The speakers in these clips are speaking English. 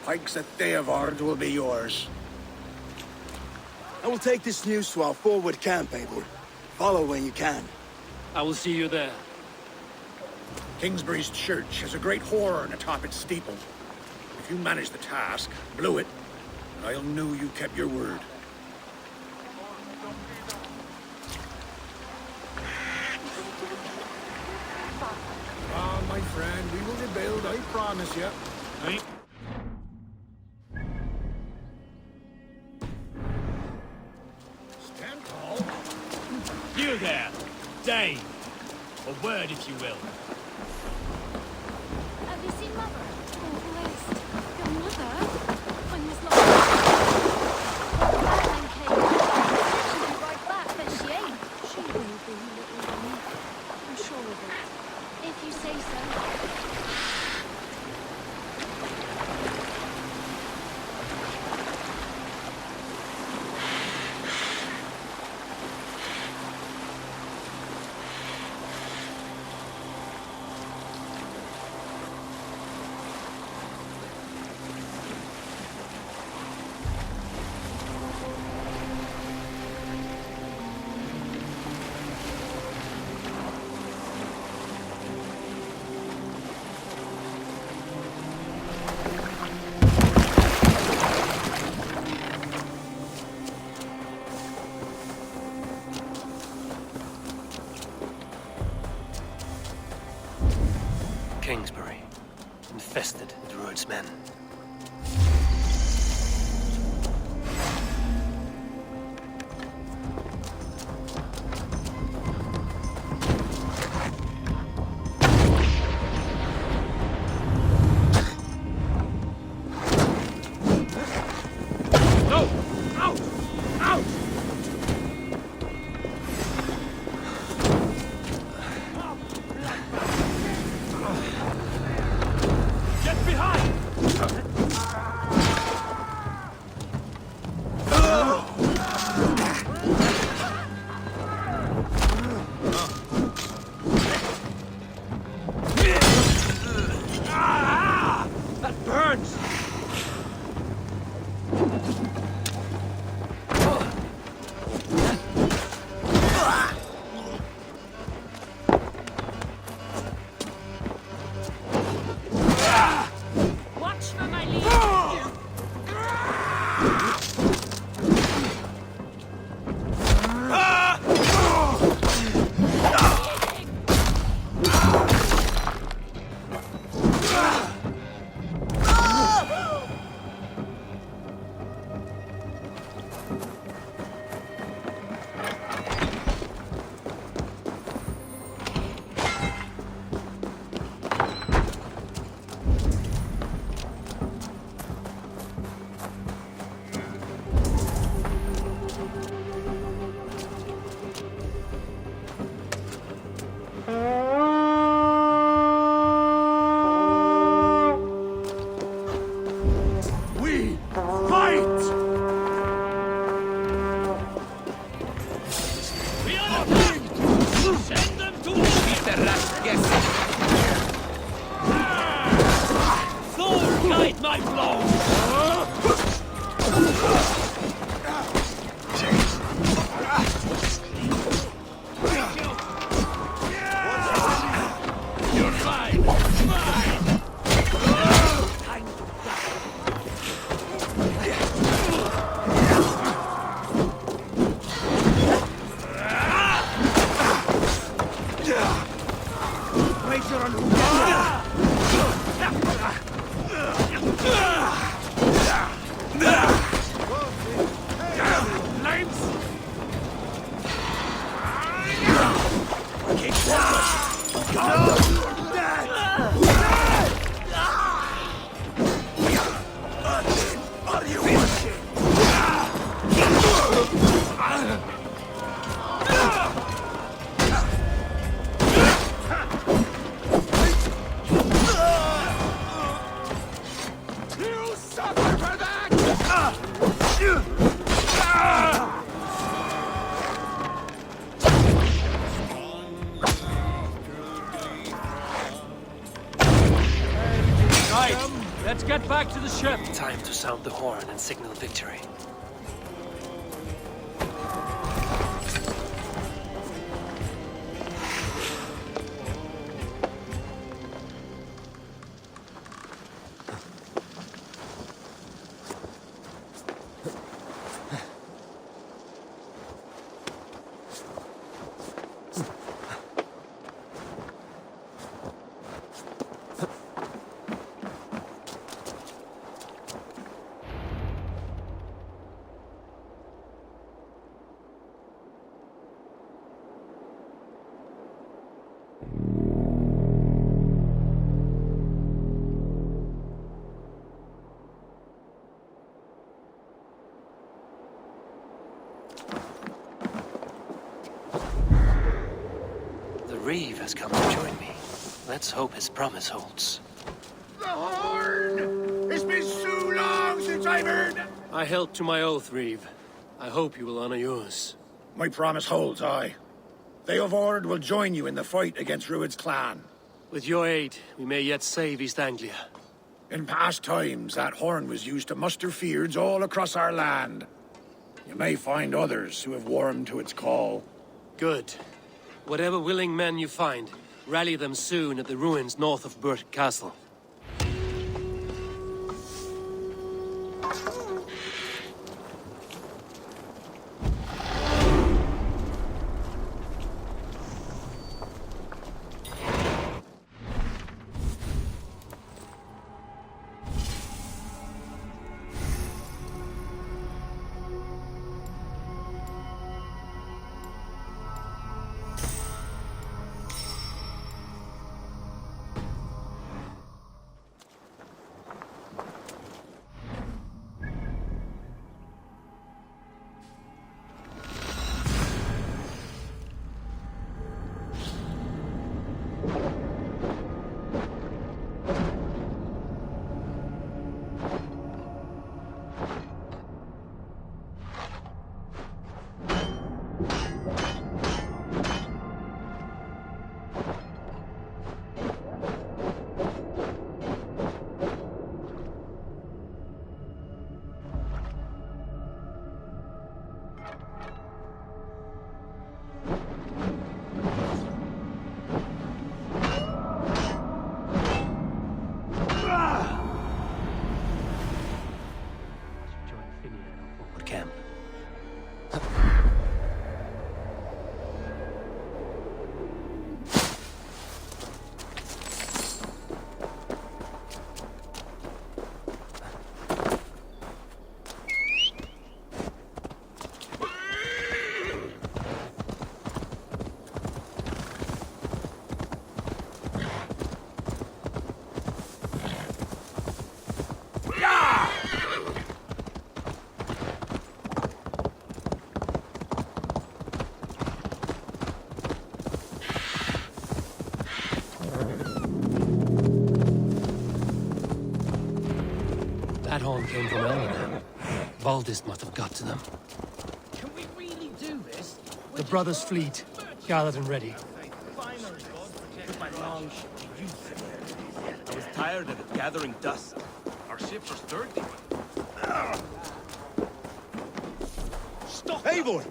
Pikes at Theavard will be yours. I will take this news to our forward camp, Eivor. Follow when you can. I will see you there. Kingsbury's church has a great horn atop its steeple. If you manage the task, blew it, I'll know you kept your word. Ah, my friend, we will rebuild, I promise you. Right? Stand tall. You there, Dane. A word, if you will. Have you seen Mother? Oh, blessed. Your mother? When was last? Batman came. She'll be right back, but she ain't. She will be, little Annie. I'm sure of it. If you say so. Kingsbury, infested with Rued's men. No! Out! Out! Get behind! That burns! Watch for my lead. We fight! We are attacked! Send them to Thor guide my blow! You're mine! Mine! Time to die! Let's get back to the ship. Time to sound the horn and signal victory. Reeve has come to join me. Let's hope his promise holds. The horn! It's been so long since I've heard... I held to my oath, Reeve. I hope you will honor yours. My promise holds, aye. They of Ord will join you in the fight against Rued's clan. With your aid, we may yet save East Anglia. In past times, that horn was used to muster fyrds all across our land. You may find others who have warmed to its call. Good. Whatever willing men you find, rally them soon at the ruins north of Burt Castle. That horn came from Elrenham. Valdis must have got to them. Can we really do this? The brothers' fleet, gathered and ready. I was tired of it gathering dust. Our ships are sturdy. Stop! Eivor!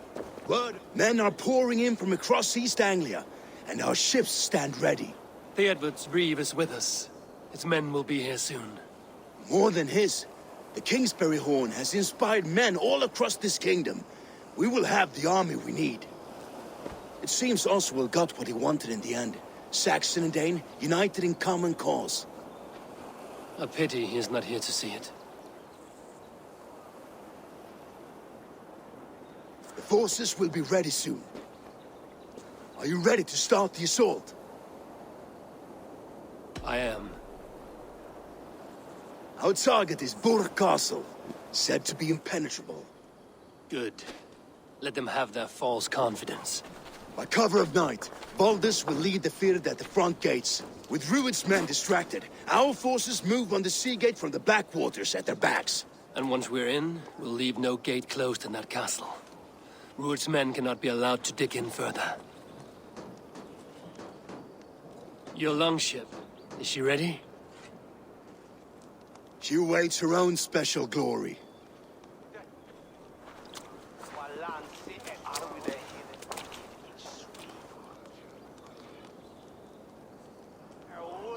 Word! Men are pouring in from across East Anglia, and our ships stand ready. Theodward's Reeve is with us. His men will be here soon. More than his, the Kingsbury Horn has inspired men all across this kingdom. We will have the army we need. It seems Oswald got what he wanted in the end. Saxon and Dane united in common cause. A pity he is not here to see it. The forces will be ready soon. Are you ready to start the assault? I am. Our target is Burt Castle, said to be impenetrable. Good. Let them have their false confidence. By cover of night, Valdis will lead the Fyrd at the front gates. With Rued's men distracted, our forces move on the sea gate from the backwaters at their backs. And once we're in, we'll leave no gate closed in that castle. Rued's men cannot be allowed to dig in further. Your longship, is she ready? She awaits her own special glory.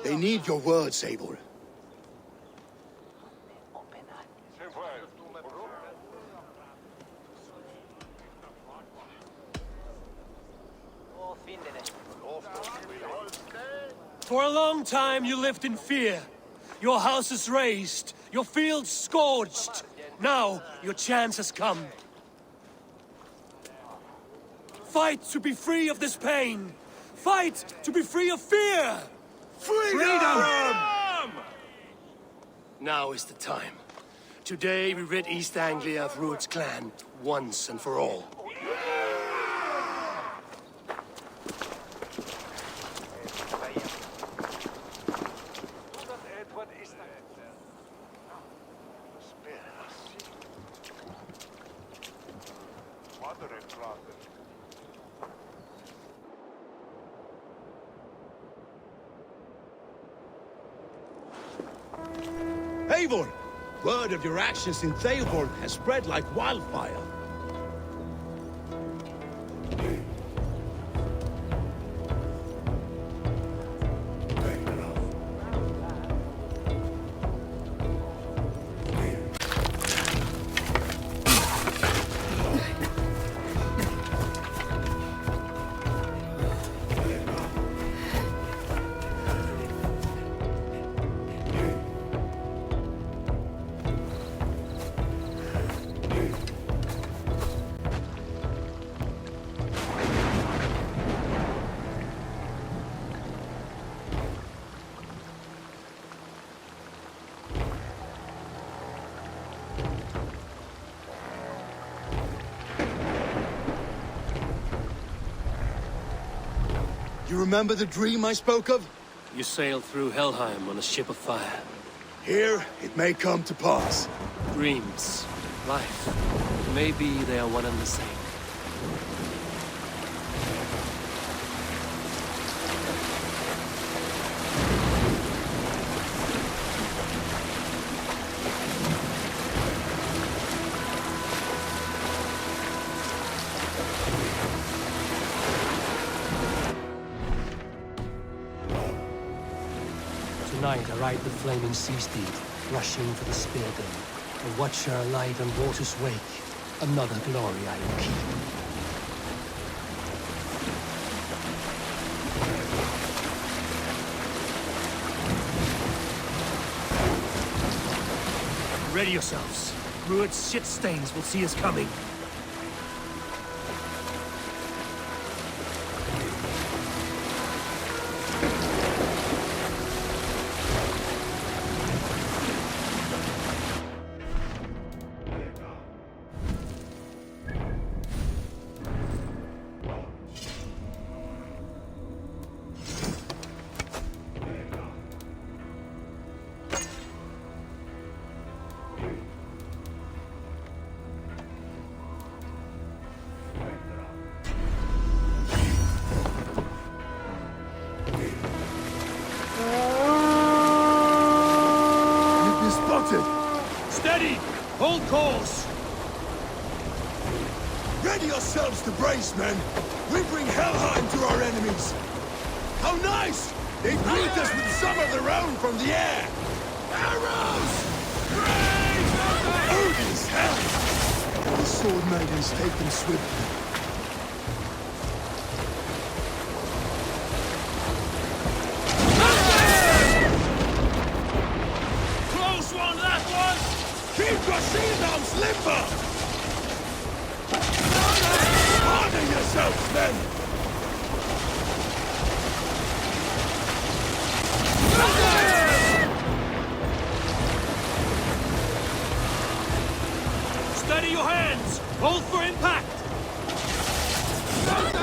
They need your words, Eivor. For a long time you lived in fear. Your houses razed, your fields scorched. Now your chance has come. Fight to be free of this pain. Fight to be free of fear. Freedom! Now is the time. Today we rid East Anglia of Rued's clan once and for all. Eivor! Word of your actions in Theoborn has spread like wildfire. You remember the dream I spoke of? You sailed through Helheim on a ship of fire. Here, it may come to pass. Dreams, life, maybe they are one and the same. Tonight I ride the flaming sea steed, rushing for the spear gun. A watcher alight on water's wake. Another glory I will keep. Ready yourselves. Rued's shit stains will see us coming. Steady! Hold course! Ready yourselves to brace, men! We bring Helheim to our enemies! How nice! They greet us with some of their own from the air! Arrows! Odin's hell! The sword maidens take them swiftly. Close one, that one! Keep your shield arms limber! Harden yourselves, men! Steady your hands! Hold for impact! Hold!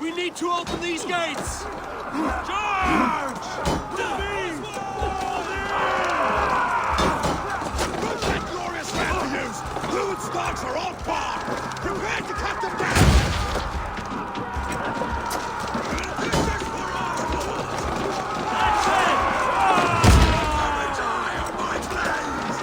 We need to open these gates! Charge! Look at glorious revenues! Fluid stocks are all par! Prepare to cut them down! This is for Oswald! That's it! Die on my blades!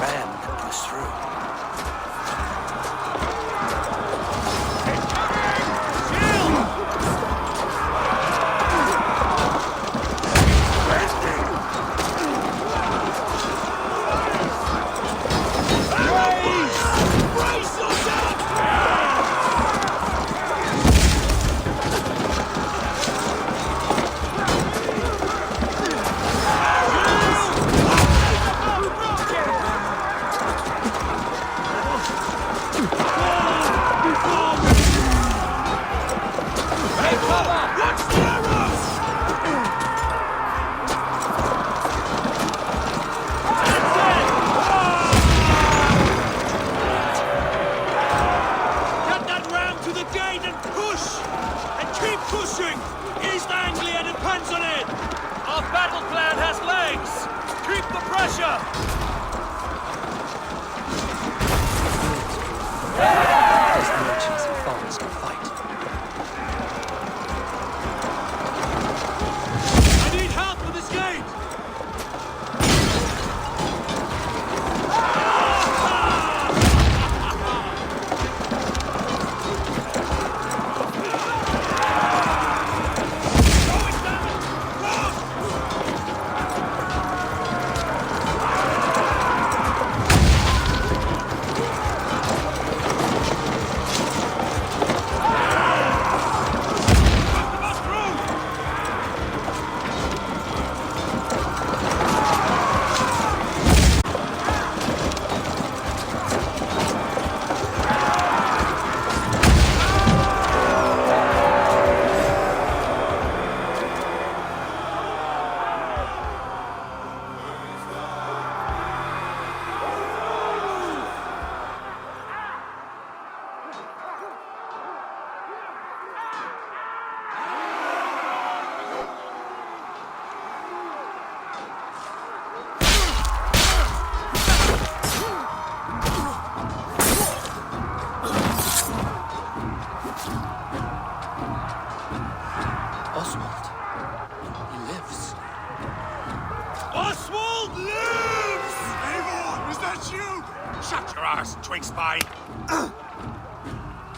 Ram can push through. Get that ram to the gate and push! And keep pushing! East Anglia depends on it! Our battle plan has legs! Keep the pressure! As the merchants and farmers can fight. I need help with this gate! Oswald. He lives. Oswald lives! Eivor, is that you? Shut your arse, twig spy.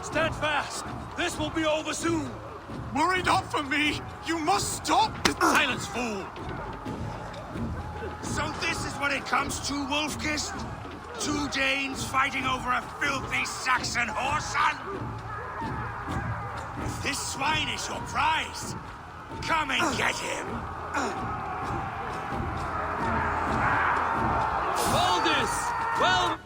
Stand fast! This will be over soon! Worry not for me. You must stop. Silence, fool! So this is what it comes to, Wolfkist? Two Danes fighting over a filthy Saxon whoreson? If this swine is your prize, come and get him. Valdis! Well...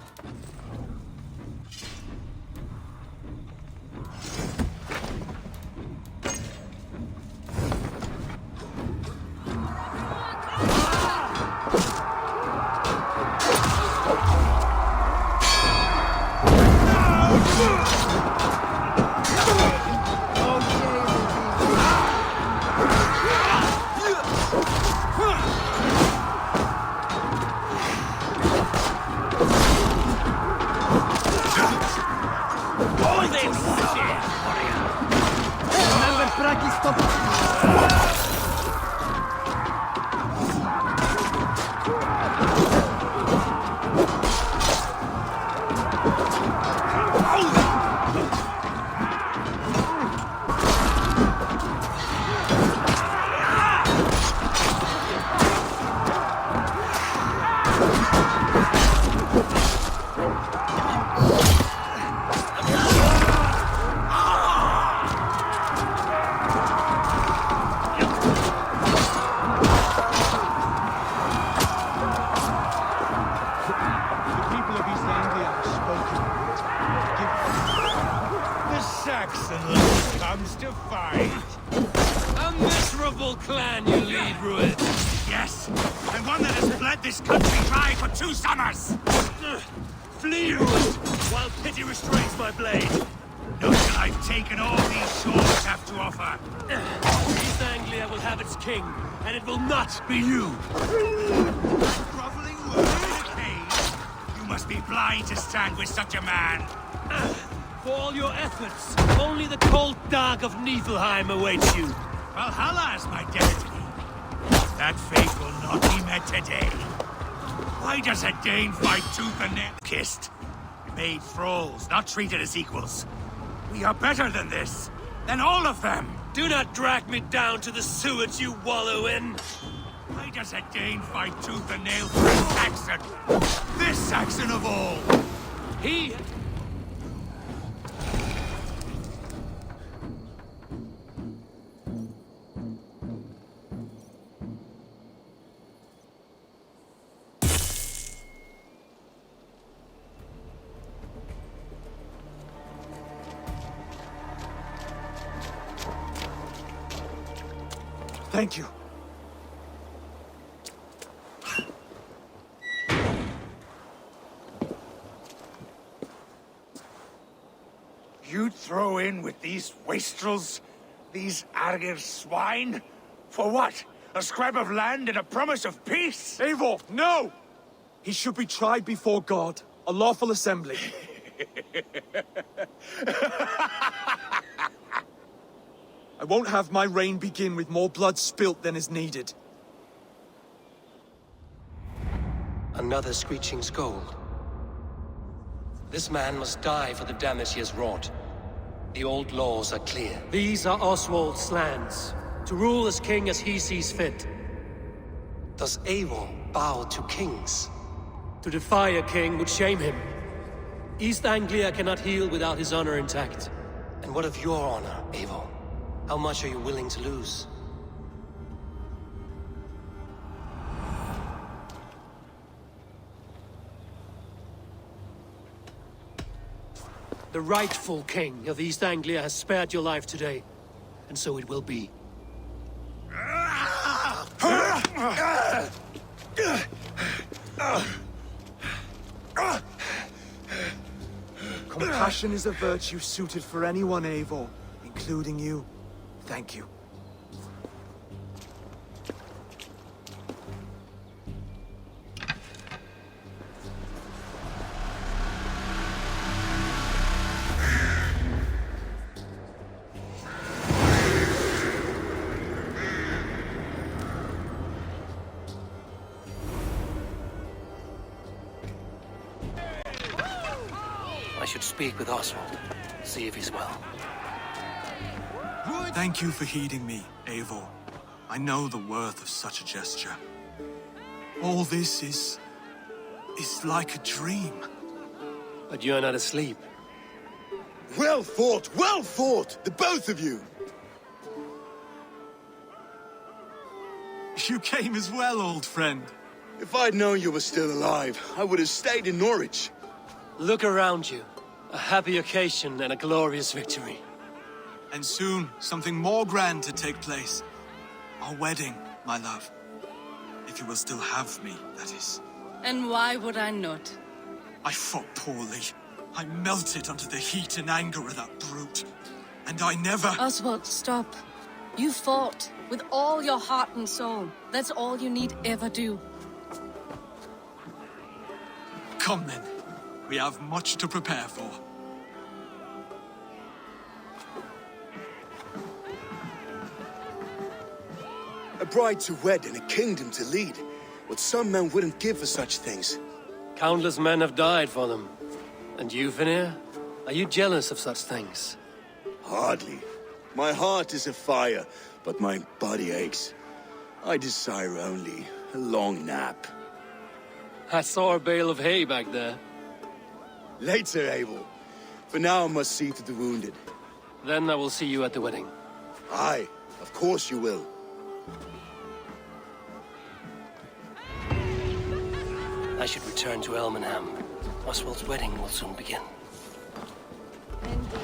clan you lead, Rued. Yes, and one that has bled this country dry for 2 summers. Flee, Rued, while pity restrains my blade. Not till I've taken all these shores have to offer. East Anglia will have its king, and it will not be you. Groveling word in a cage? You must be blind to stand with such a man. For all your efforts, only the cold dark of Niflheim awaits you. Valhalla is my destiny. That fate will not be met today. Why does a Dane fight tooth and nail? Kissed. Made thralls, not treated as equals. We are better than this. Than all of them. Do not drag me down to the sewage you wallow in. Why does a Dane fight tooth and nail for a Saxon? This Saxon of all. He... Thank you. You'd throw in with these wastrels? These Argir swine? For what? A scrap of land and a promise of peace? Eivor, no! He should be tried before God, a lawful assembly. I won't have my reign begin with more blood spilt than is needed. Another screeching scold. This man must die for the damage he has wrought. The old laws are clear. These are Oswald's lands, to rule as king as he sees fit. Does Eivor bow to kings? To defy a king would shame him. East Anglia cannot heal without his honor intact. And what of your honor, Eivor? How much are you willing to lose? The rightful king of East Anglia has spared your life today, and so it will be. Compassion is a virtue suited for anyone, Eivor, including you. Thank you. I should speak with Oswald, see if he's well. Thank you for heeding me, Eivor. I know the worth of such a gesture. All this is like a dream. But you're not asleep. Well fought, the both of you! You came as well, old friend. If I'd known you were still alive, I would have stayed in Norwich. Look around you. A happy occasion and a glorious victory. And soon, something more grand to take place. Our wedding, my love. If you will still have me, that is. And why would I not? I fought poorly. I melted under the heat and anger of that brute. And I never... Oswald, stop. You fought with all your heart and soul. That's all you need ever do. Come then. We have much to prepare for. A bride to wed and a kingdom to lead. What some men wouldn't give for such things. Countless men have died for them. And you, Vanir? Are you jealous of such things? Hardly. My heart is afire, but my body aches. I desire only a long nap. I saw a bale of hay back there. Later, Abel. For now, I must see to the wounded. Then I will see you at the wedding. Aye, of course you will. I should return to Elmenham. Oswald's wedding will soon begin. Indeed.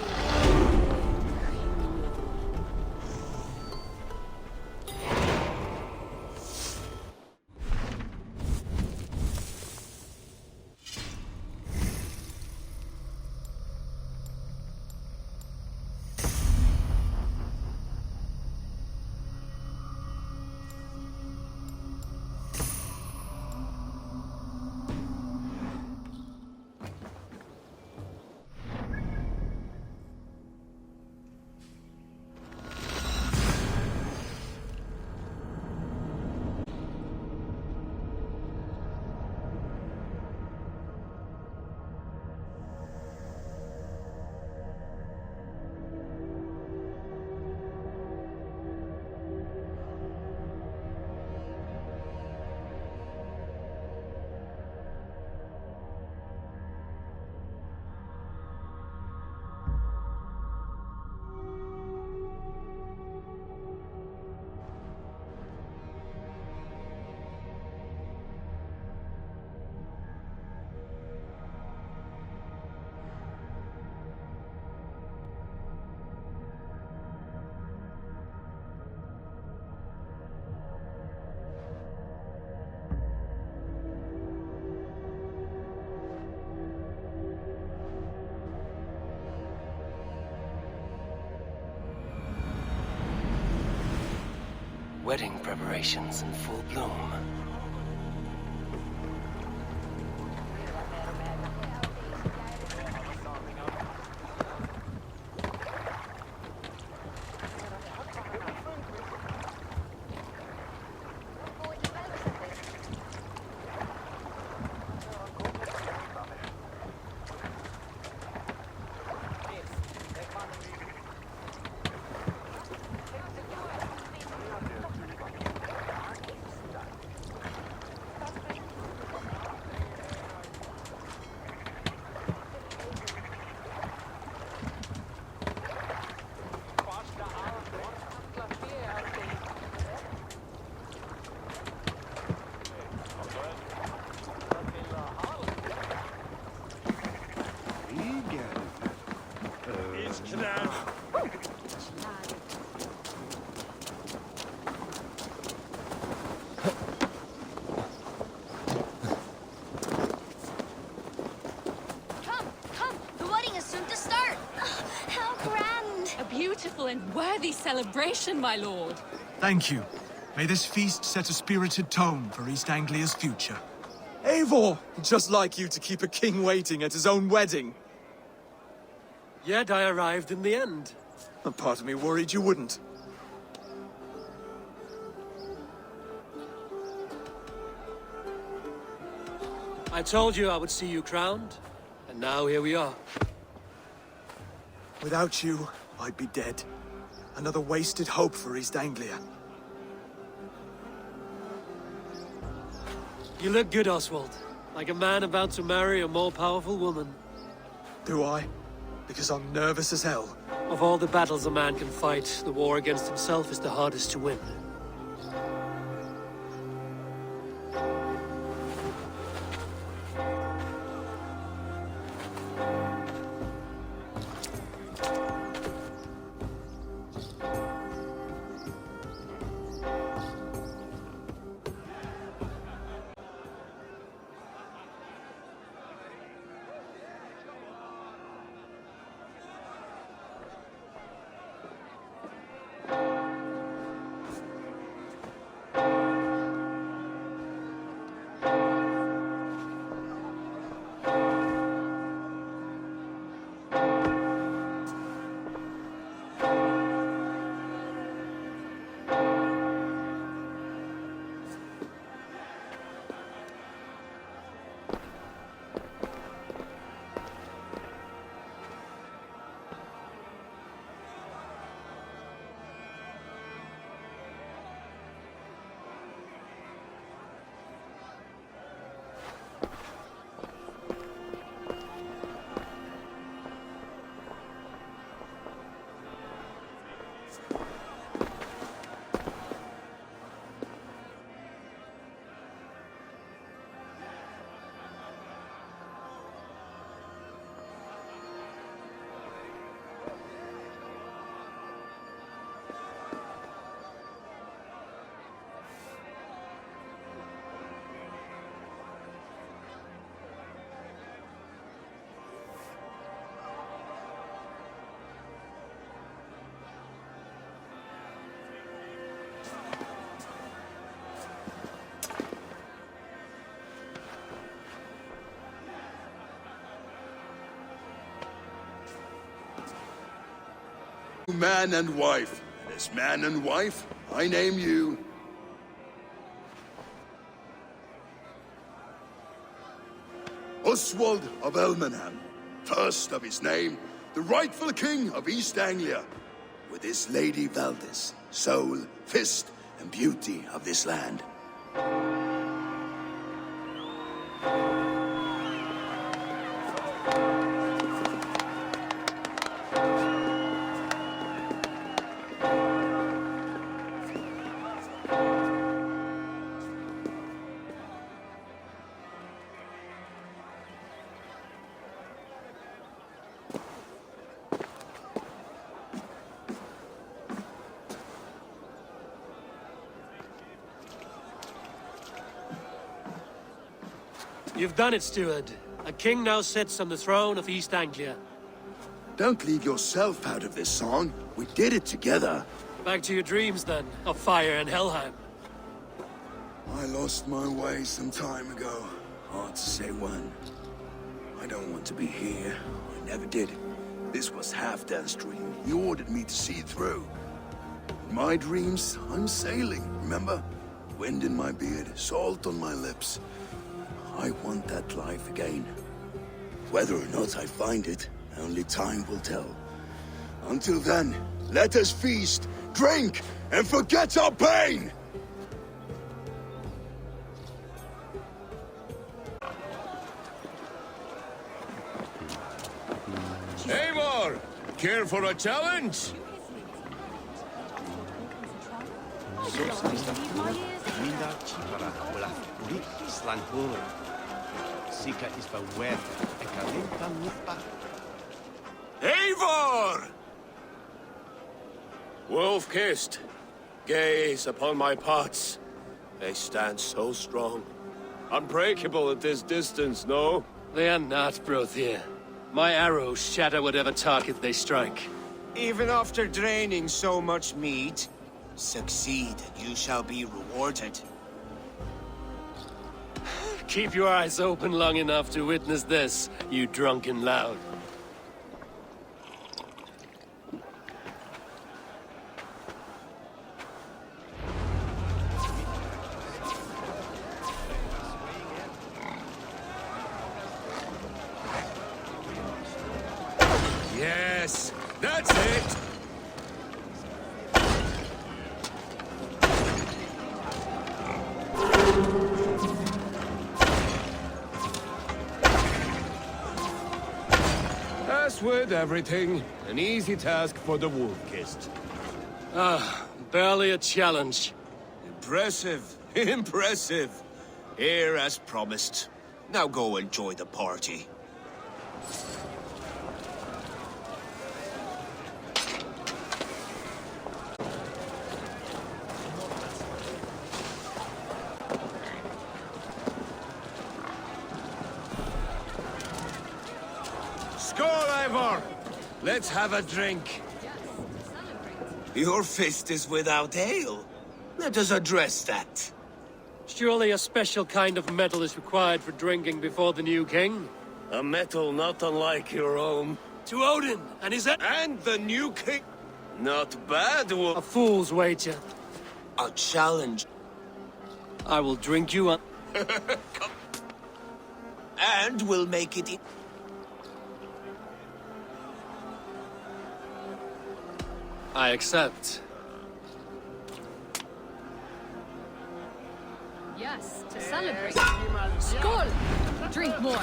Wedding preparations in full bloom. Come, the wedding is soon to start. How grand. A beautiful and worthy celebration, my lord. Thank you. May this feast set a spirited tone for East Anglia's future. Eivor! Just like you to keep a king waiting at his own wedding. Yet I arrived in the end. A part of me worried you wouldn't. I told you I would see you crowned, and now here we are. Without you, I'd be dead. Another wasted hope for East Anglia. You look good, Oswald. Like a man about to marry a more powerful woman. Do I? Because I'm nervous as hell. Of all the battles a man can fight, the war against himself is the hardest to win. Man and wife. As man and wife, I name you. Oswald of Elmenham, first of his name, the rightful king of East Anglia, with his lady Valdis, soul, fist, and beauty of this land. You've done it, steward. A king now sits on the throne of East Anglia. Don't leave yourself out of this song. We did it together. Back to your dreams, then, of fire and Helheim. I lost my way some time ago. Hard to say when. I don't want to be here. I never did. This was Halfdan's dream. He ordered me to see it through. In my dreams, I'm sailing, remember? Wind in my beard, salt on my lips. I want that life again. Whether or not I find it, only time will tell. Until then, let us feast, drink, and forget our pain! Eivor! Care for a challenge? Eivor! Wolf-kissed, gaze upon my pots. They stand so strong. Unbreakable at this distance, no? They are not, Brothir. My arrows shatter whatever target they strike. Even after draining so much meat, succeed and you shall be rewarded. Keep your eyes open long enough to witness this, you drunken loud. Yes, that's it! As with everything, an easy task for the Wolf-kissed. Barely a challenge. Impressive, impressive. Here as promised. Now go enjoy the party. Skål, Eivor! Let's have a drink. Your fist is without ale. Let us address that. Surely a special kind of metal is required for drinking before the new king? A metal not unlike your own. To Odin, and is that And the new king. Not bad, a Wolf. fool's wager? A challenge. I will drink you on... And we'll make it... I accept. Yes, to celebrate. Skål! Drink more.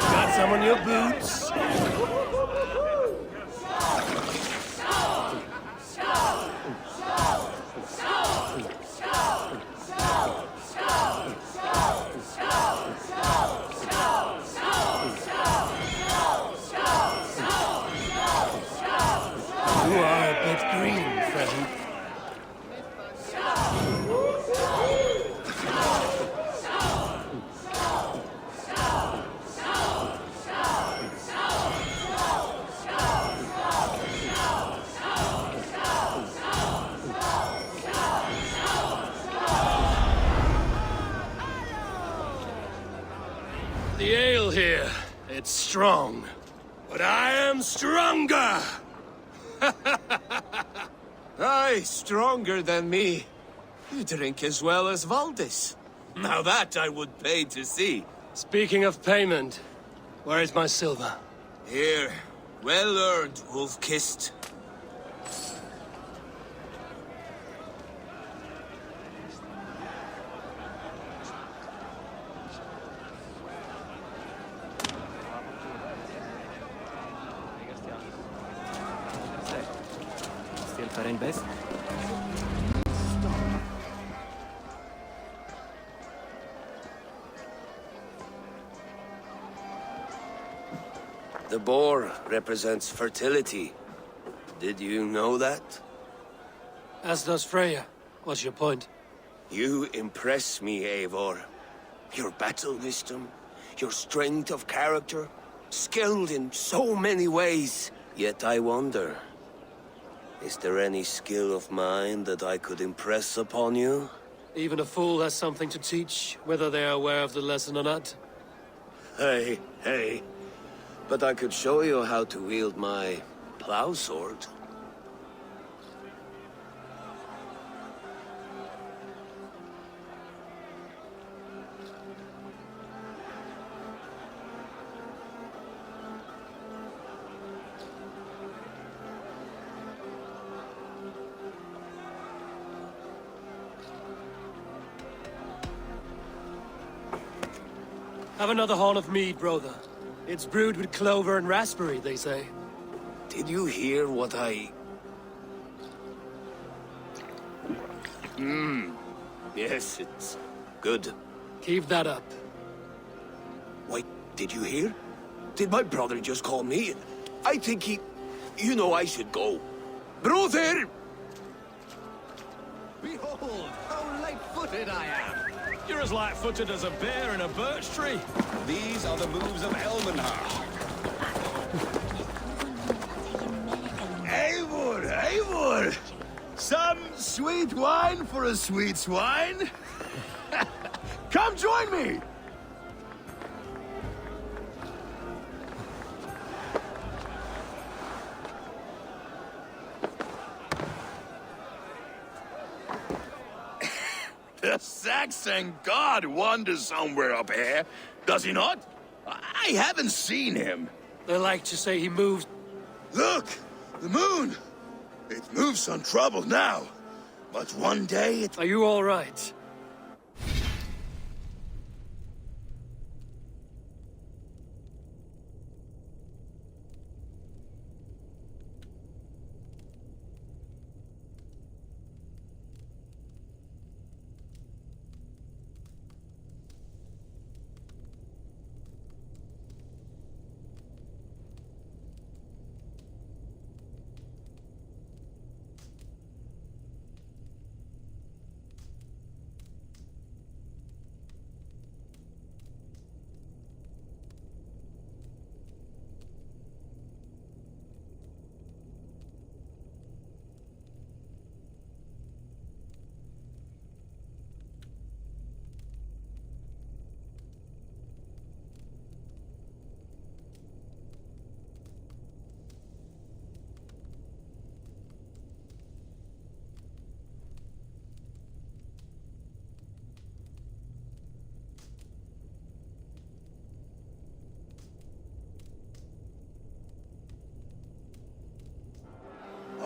Got some on your boots? You are a bit green, friend. The ale here, it's strong. But I am stronger! Aye, stronger than me. You drink as well as Valdis. Now that I would pay to see. Speaking of payment, where is my silver? Here, well earned, Wolf-kissed. The boar represents fertility. Did you know that? As does Freya. What's your point? You impress me, Eivor. Your battle wisdom, your strength of character, skilled in so many ways. Yet I wonder, is there any skill of mine that I could impress upon you? Even a fool has something to teach, whether they are aware of the lesson or not. Hey. But I could show you how to wield my plow sword. Have another horn of mead, brother. It's brewed with clover and raspberry, they say. Did you hear what I... Yes, it's good. Keep that up. Wait, did you hear? Did my brother just call me? I think he... You know I should go. Brother! Behold, how light-footed I am! You're as light-footed as a bear in a birch tree. These are the moves of Elmenhar. Eivor! Some sweet wine for a sweet swine? Come join me! The Saxon god wanders somewhere up here, does he not? I haven't seen him. They like to say he moves. Look! The moon! It moves untroubled now. But one day it... Are you all right?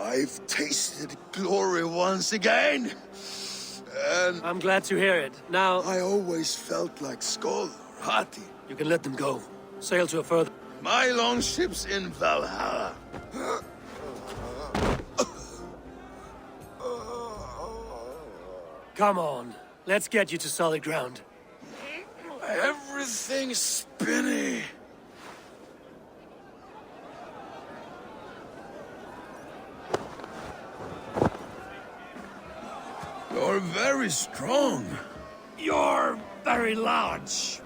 I've tasted glory once again. And I'm glad to hear it. Now, I always felt like Skoll or Hati. you can let them go. Sail to a further... My longship's in Valhalla. Come on. Let's get you to solid ground. Everything's spinny. You're very strong. You're very large.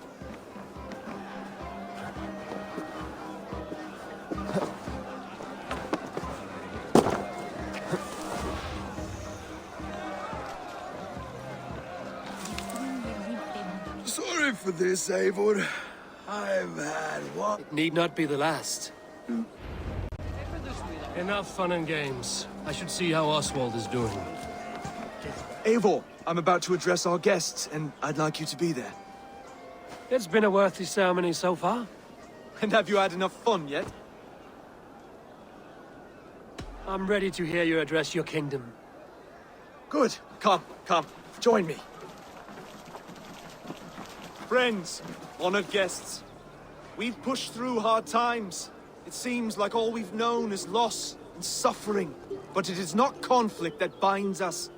Sorry for this, Eivor. I've had one. It need not be the last. Enough fun and games. I should see how Oswald is doing. Eivor, I'm about to address our guests, and I'd like you to be there. It's been a worthy ceremony so far. And have you had enough fun yet? I'm ready to hear you address your kingdom. Good. Come, join me. Friends, honored guests, we've pushed through hard times. It seems like all we've known is loss and suffering. But it is not conflict that binds us.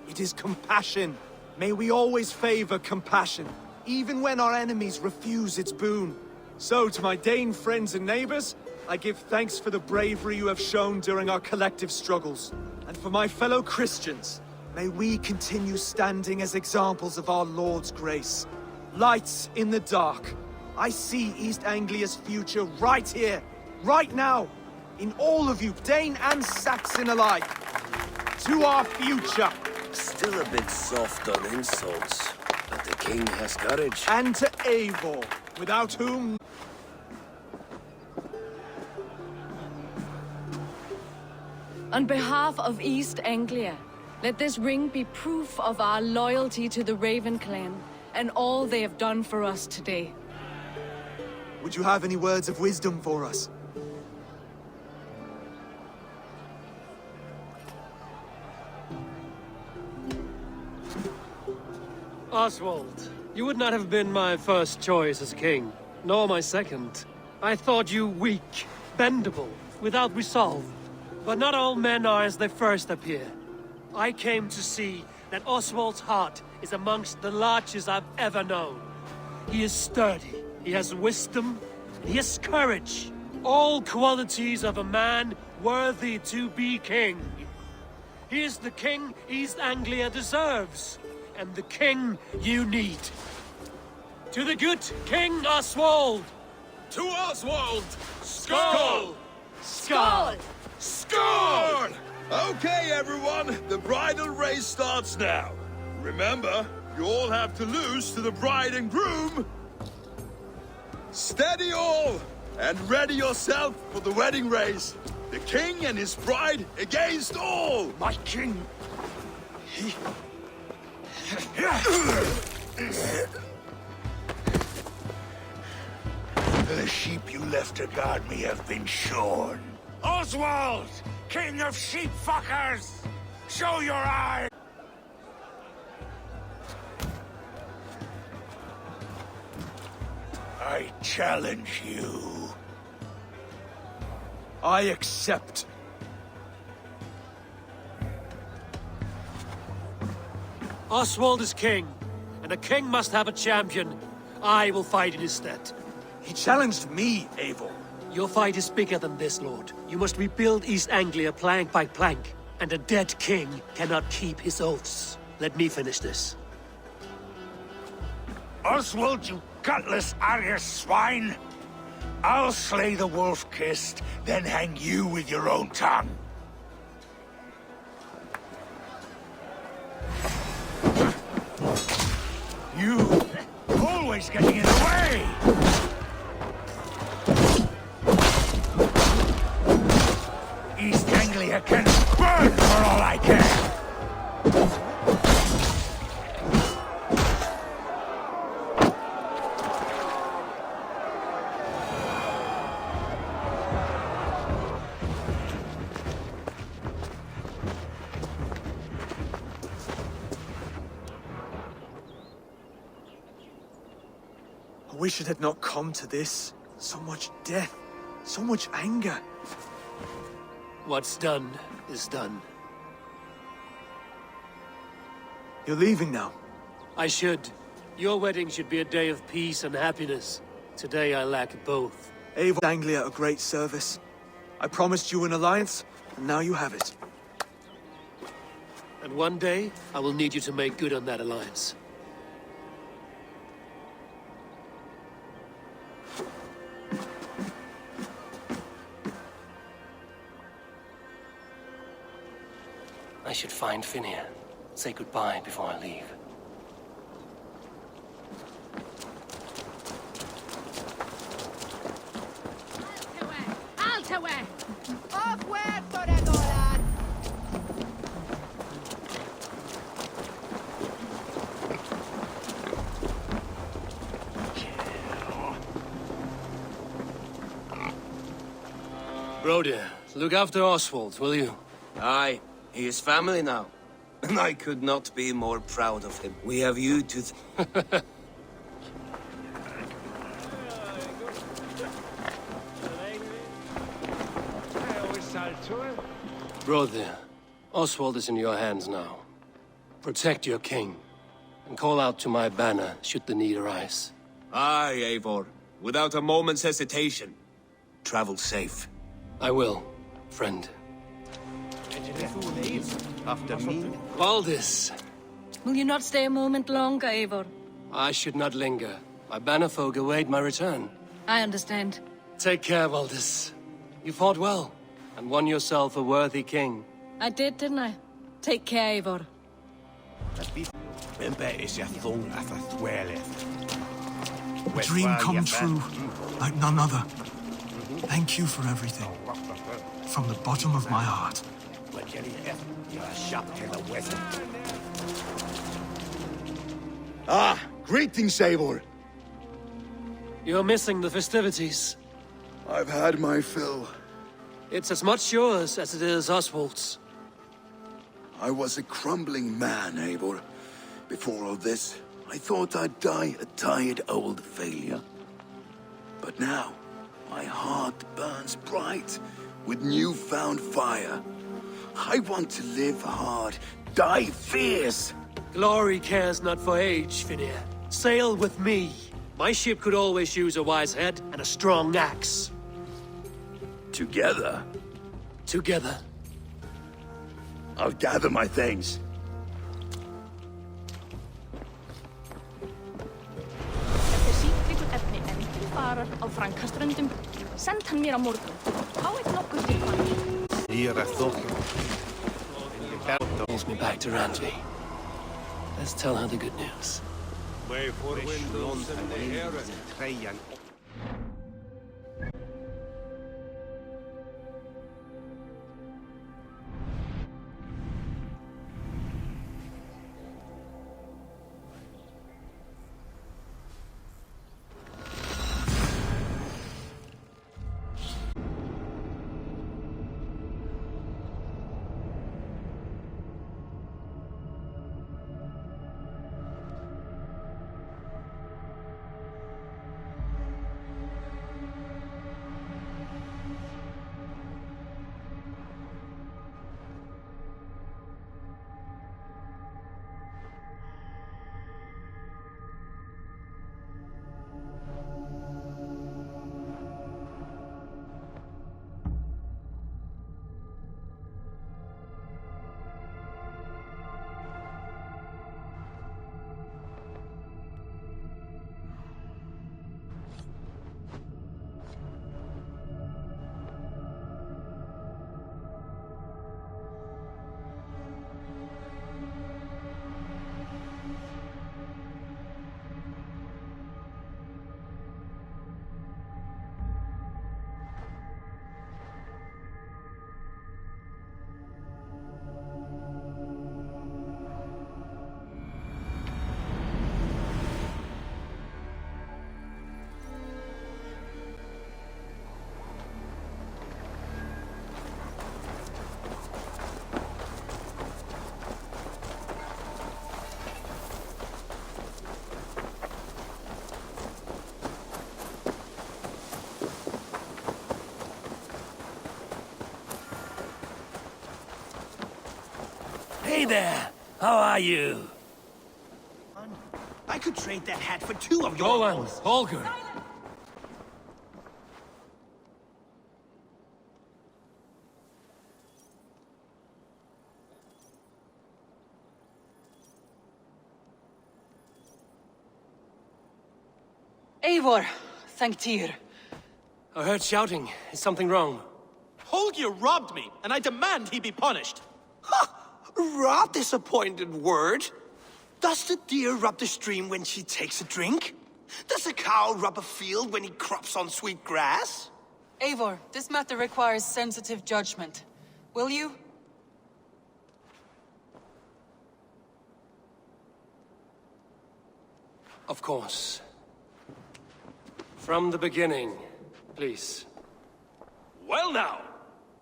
It is compassion. May we always favor compassion, even when our enemies refuse its boon. So, to my Dane friends and neighbors, I give thanks for the bravery you have shown during our collective struggles. And for my fellow Christians, may we continue standing as examples of our Lord's grace. Lights in the dark. I see East Anglia's future right here, right now, in all of you, Dane and Saxon alike. To our future. Still a bit soft on insults, but the king has courage. And to Eivor, without whom... On behalf of East Anglia, let this ring be proof of our loyalty to the Raven clan and all they have done for us today. Would you have any words of wisdom for us? Oswald, you would not have been my first choice as king, nor my second. I thought you weak, bendable, without resolve. But not all men are as they first appear. I came to see that Oswald's heart is amongst the largest I've ever known. He is sturdy, he has wisdom, he has courage. All qualities of a man worthy to be king. He is the king East Anglia deserves, and the king you need. To the good King Oswald! To Oswald! Skull! Skull! Score! Okay, everyone, the bridal race starts now. Remember, you all have to lose to the bride and groom. Steady all, and ready yourself for the wedding race. The king and his bride against all. My king! The sheep you left to guard me have been shorn. Oswald! King of sheep fuckers! Show your eye! I challenge you. I accept. Oswald is king, and a king must have a champion. I will fight in his stead. He challenged me, Eivor. Your fight is bigger than this, Lord. You must rebuild East Anglia plank by plank, and a dead king cannot keep his oaths. Let me finish this. Oswald, you gutless Arya swine! I'll slay the wolf-kissed, then hang you with your own tongue. You always getting in the way! East Anglia can burn for all I care! I wish it had not come to this. So much death, so much anger. What's done is done. You're leaving now. I should. Your wedding should be a day of peace and happiness. Today I lack both. Eivor Anglia a great service. I promised you an alliance, and now you have it. And one day, I will need you to make good on that alliance. I should find Finnir. Say goodbye before I leave. Altawe! Off where for the Golan? Brody, look after Oswald, will you? Aye, he is family now. And I could not be more proud of him. We have you to... Brother, Oswald is in your hands now. Protect your king, and call out to my banner should the need arise. Aye, Eivor. Without a moment's hesitation. Travel safe. I will, friend. After me? Baldis, Will you not stay a moment longer, Eivor? I should not linger. My bannerfolk await my return. I understand. Take care, Baldis. You fought well, and won yourself a worthy king. I did, didn't I? Take care, Eivor. A dream come true, like none other. Thank you for everything. From the bottom of my heart. Ah, greetings, Eivor. You're missing the festivities. I've had my fill. It's as much yours as it is Oswald's. I was a crumbling man, Eivor. Before all this, I thought I'd die a tired old failure. But now, my heart burns bright with newfound fire. I want to live hard, die fierce. Glory cares not for age, Finir. Sail with me. My ship could always use a wise head and a strong axe. Together, Together. I'll gather my things. Eftir síkvíkur efni er mikil farar á Frankaströndum. Send hann mér á morgun. Há eitt nokkuð til hann. Brings me back to Randvi. Let's tell her the good news. Hey there! How are you? I could trade that hat for 2 of your Roland, horses. Holger. Eivor, thank Tyr. I heard shouting. Is something wrong? Holger robbed me, and I demand he be punished. Rot disappointed word. Does the deer rub the stream when she takes a drink? Does a cow rub a field when he crops on sweet grass? Eivor, this matter requires sensitive judgment. Will you? Of course. From the beginning, please. Well now,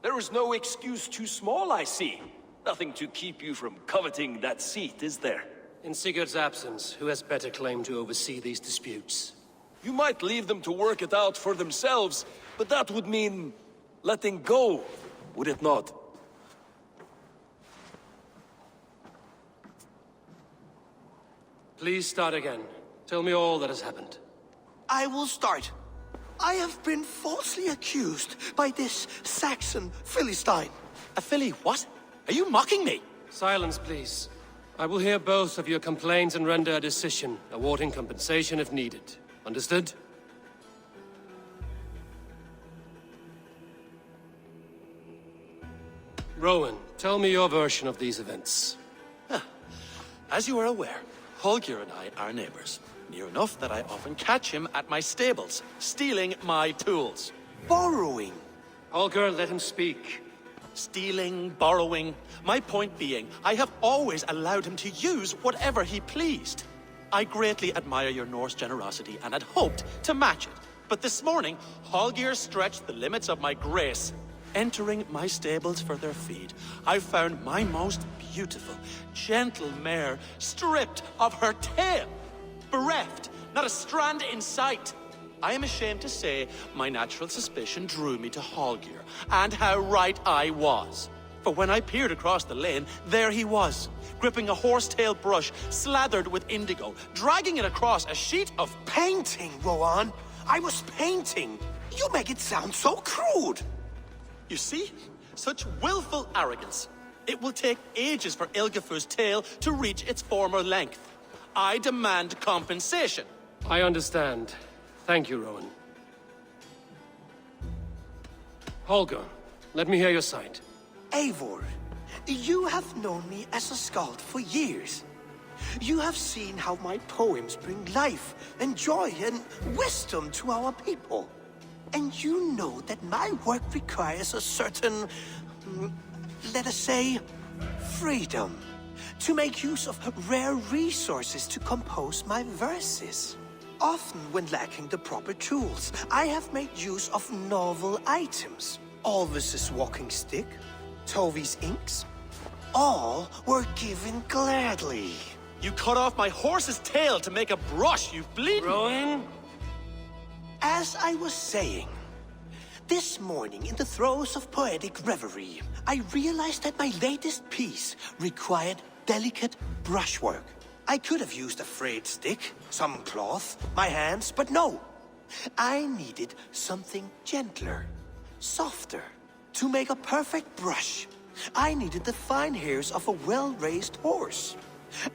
there is no excuse too small, I see. Nothing to keep you from coveting that seat, is there? In Sigurd's absence, who has better claim to oversee these disputes? You might leave them to work it out for themselves, but that would mean letting go, would it not? Please start again. Tell me all that has happened. I will start. I have been falsely accused by this Saxon Philistine. A Philly what? Are you mocking me? Silence, please. I will hear both of your complaints and render a decision, awarding compensation if needed. Understood? Rowan, tell me your version of these events. As you are aware, Holger and I are neighbors. Near enough that I often catch him at my stables, stealing my tools. Borrowing. Holger, let him speak. Stealing, borrowing. My point being, I have always allowed him to use whatever he pleased. I greatly admire your Norse generosity and had hoped to match it. But this morning, Holger stretched the limits of my grace. Entering my stables for their feed, I found my most beautiful, gentle mare stripped of her tail. Bereft, not a strand in sight. I am ashamed to say my natural suspicion drew me to Holger, and how right I was. For when I peered across the lane, there he was, gripping a horsetail brush slathered with indigo, dragging it across a sheet of Painting, Rowan. I was painting. You make it sound so crude. You see? Such willful arrogance. It will take ages for Ilgafur's tail to reach its former length. I demand compensation. I understand. Thank you, Rowan. Holger, let me hear your side. Eivor, you have known me as a skald for years. You have seen how my poems bring life and joy and wisdom to our people. And you know that my work requires a certain, let us say, freedom to make use of rare resources to compose my verses. Often when lacking the proper tools, I have made use of novel items. Alvis's walking stick, Tovi's inks, all were given gladly. You cut off my horse's tail to make a brush, you bleeding... Rowan? As I was saying, this morning in the throes of poetic reverie, I realized that my latest piece required delicate brushwork. I could have used a frayed stick, some cloth, my hands, but no. I needed something gentler, softer. To make a perfect brush, I needed the fine hairs of a well-raised horse.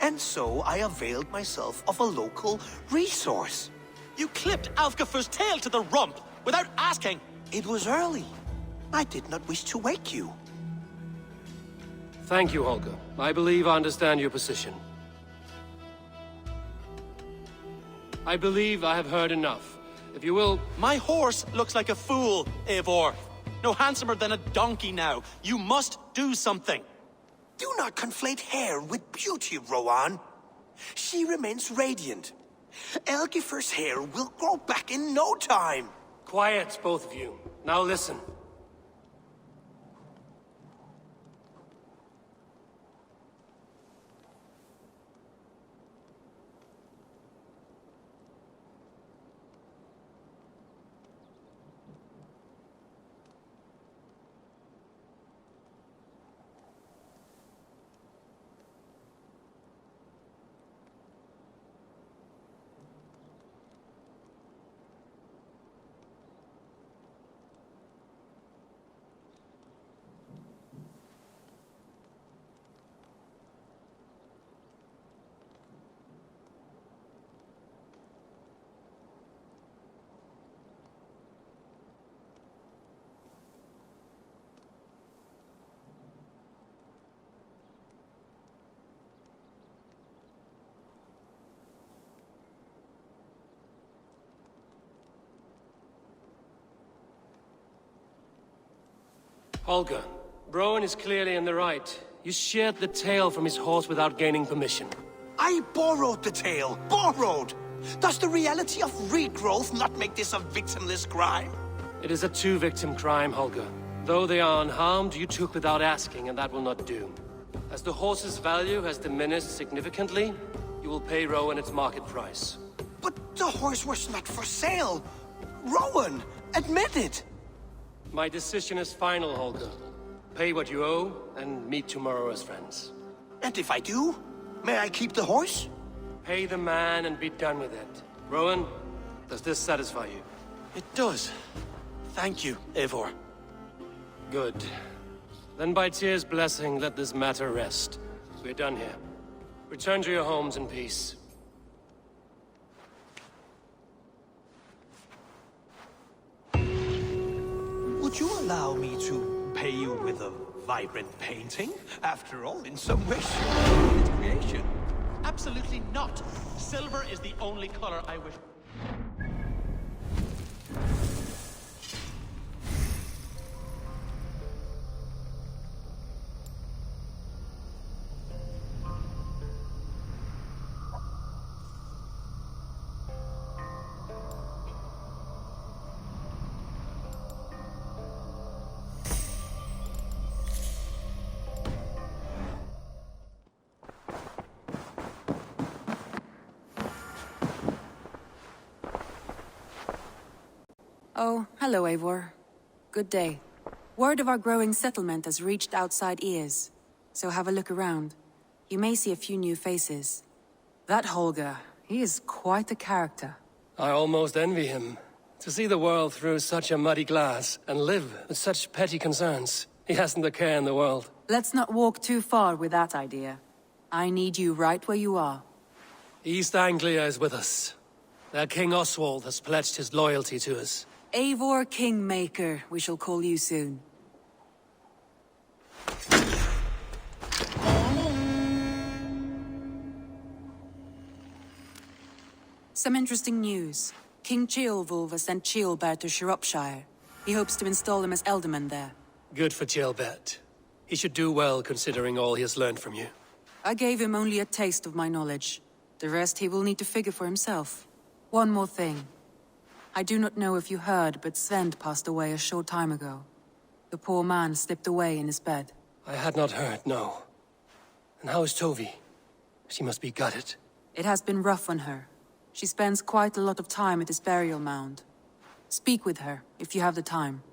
And so I availed myself of a local resource. You clipped Alfgafur's tail to the rump without asking. It was early. I did not wish to wake you. Thank you, Holger. I believe I understand your position. I believe I have heard enough. If you will... My horse looks like a fool, Eivor. No handsomer than a donkey now. You must do something. Do not conflate hair with beauty, Rowan. She remains radiant. Elgifur's hair will grow back in no time. Quiet, both of you. Now listen. Holger, Rowan is clearly in the right. You sheared the tail from his horse without gaining permission. I borrowed the tail. Borrowed! Does the reality of regrowth not make this a victimless crime? It is a two-victim crime, Holger. Though they are unharmed, you took without asking, and that will not do. As the horse's value has diminished significantly, you will pay Rowan its market price. But the horse was not for sale. Rowan, admit it. My decision is final, Holger. Pay what you owe, and meet tomorrow as friends. And if I do, may I keep the horse? Pay the man and be done with it. Rowan, does this satisfy you? It does. Thank you, Eivor. Good. Then by Tyr's blessing, let this matter rest. We're done here. Return to your homes in peace. Would you allow me to pay you with a vibrant painting? After all, in some ways, you're its creation. Absolutely not. Silver is the only color I wish. Oh, hello, Eivor. Good day. Word of our growing settlement has reached outside ears, so have a look around. You may see a few new faces. That Holger, he is quite a character. I almost envy him. To see the world through such a muddy glass and live with such petty concerns. He hasn't a care in the world. Let's not walk too far with that idea. I need you right where you are. East Anglia is with us. Their King Oswald has pledged his loyalty to us. Eivor Kingmaker, we shall call you soon. Some interesting news. King Ceolwulf has sent Ceolbert to Shropshire. He hopes to install him as Elderman there. Good for Ceolbert. He should do well considering all he has learned from you. I gave him only a taste of my knowledge. The rest he will need to figure for himself. One more thing. I do not know if you heard, but Svend passed away a short time ago. The poor man slipped away in his bed. I had not heard, no. And how is Tovi? She must be gutted. It has been rough on her. She spends quite a lot of time at his burial mound. Speak with her, if you have the time.